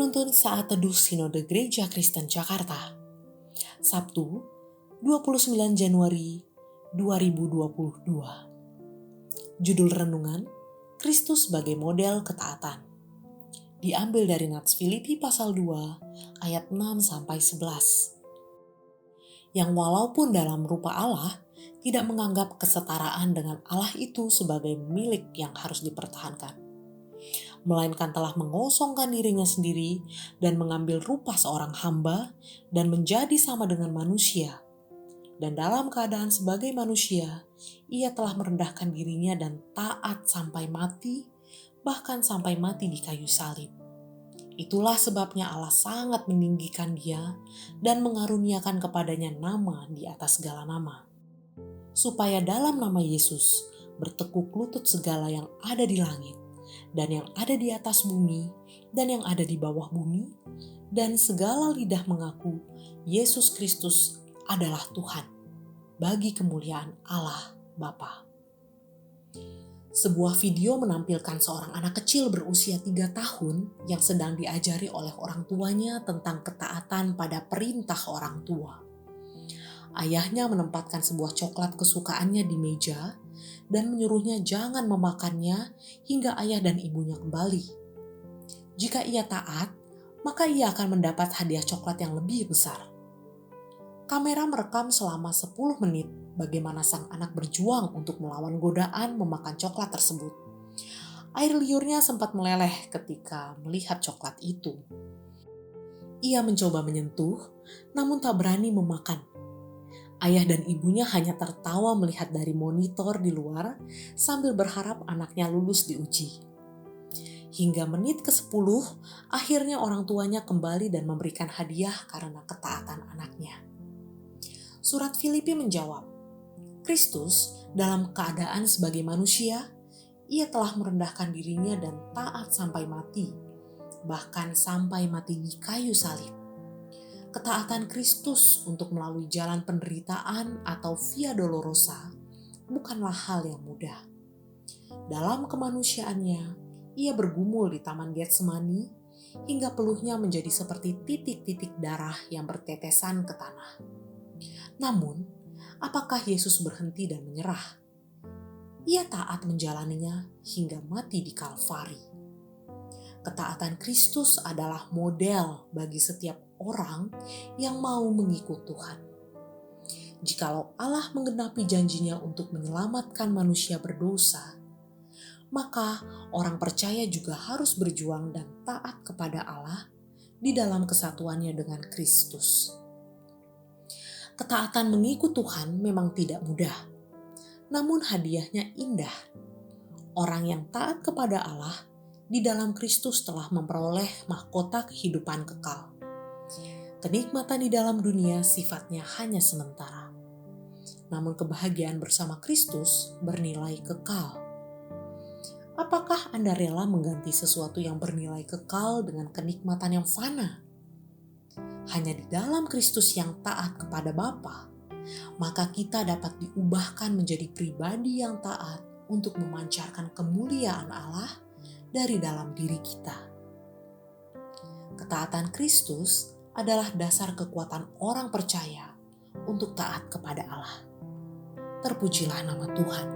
Penuntun Saat Teduh Sinode Gereja Kristen Jakarta, Sabtu 29 Januari 2022. Judul Renungan, Kristus sebagai Model Ketaatan. Diambil dari Nats Filipi pasal 2 ayat 6-11. Yang walaupun dalam rupa Allah, tidak menganggap kesetaraan dengan Allah itu sebagai milik yang harus dipertahankan, melainkan telah mengosongkan dirinya sendiri dan mengambil rupa seorang hamba dan menjadi sama dengan manusia. Dan dalam keadaan sebagai manusia, ia telah merendahkan dirinya dan taat sampai mati, bahkan sampai mati di kayu salib. Itulah sebabnya Allah sangat meninggikan dia dan mengaruniakan kepadanya nama di atas segala nama, supaya dalam nama Yesus bertekuk lutut segala yang ada di langit, dan yang ada di atas bumi, dan yang ada di bawah bumi, dan segala lidah mengaku Yesus Kristus adalah Tuhan, bagi kemuliaan Allah Bapa. Sebuah video menampilkan seorang anak kecil berusia 3 tahun yang sedang diajari oleh orang tuanya tentang ketaatan pada perintah orang tua. Ayahnya menempatkan sebuah coklat kesukaannya di meja dan menyuruhnya jangan memakannya hingga ayah dan ibunya kembali. Jika ia taat, maka ia akan mendapat hadiah coklat yang lebih besar. Kamera merekam selama 10 menit bagaimana sang anak berjuang untuk melawan godaan memakan coklat tersebut. Air liurnya sempat meleleh ketika melihat coklat itu. Ia mencoba menyentuh, namun tak berani memakan. Ayah dan ibunya hanya tertawa melihat dari monitor di luar sambil berharap anaknya lulus di uji. Hingga menit ke-10, akhirnya orang tuanya kembali dan memberikan hadiah karena ketaatan anaknya. Surat Filipi menjawab, Kristus dalam keadaan sebagai manusia, ia telah merendahkan dirinya dan taat sampai mati, bahkan sampai mati di kayu salib. Ketaatan Kristus untuk melalui jalan penderitaan atau via dolorosa bukanlah hal yang mudah. Dalam kemanusiaannya, ia bergumul di Taman Getsemani hingga peluhnya menjadi seperti titik-titik darah yang bertetesan ke tanah. Namun, apakah Yesus berhenti dan menyerah? Ia taat menjalaninya hingga mati di Kalvari. Ketaatan Kristus adalah model bagi setiap orang yang mau mengikut Tuhan. Jikalau Allah menggenapi janjinya untuk menyelamatkan manusia berdosa, maka orang percaya juga harus berjuang dan taat kepada Allah di dalam kesatuannya dengan Kristus. Ketaatan mengikut Tuhan memang tidak mudah, namun hadiahnya indah. Orang yang taat kepada Allah di dalam Kristus telah memperoleh mahkota kehidupan kekal. Kenikmatan di dalam dunia sifatnya hanya sementara, namun kebahagiaan bersama Kristus bernilai kekal. Apakah Anda rela mengganti sesuatu yang bernilai kekal dengan kenikmatan yang fana? Hanya di dalam Kristus yang taat kepada Bapa, maka kita dapat diubahkan menjadi pribadi yang taat untuk memancarkan kemuliaan Allah dari dalam diri kita. Ketaatan Kristus adalah dasar kekuatan orang percaya untuk taat kepada Allah. Terpujilah nama Tuhan.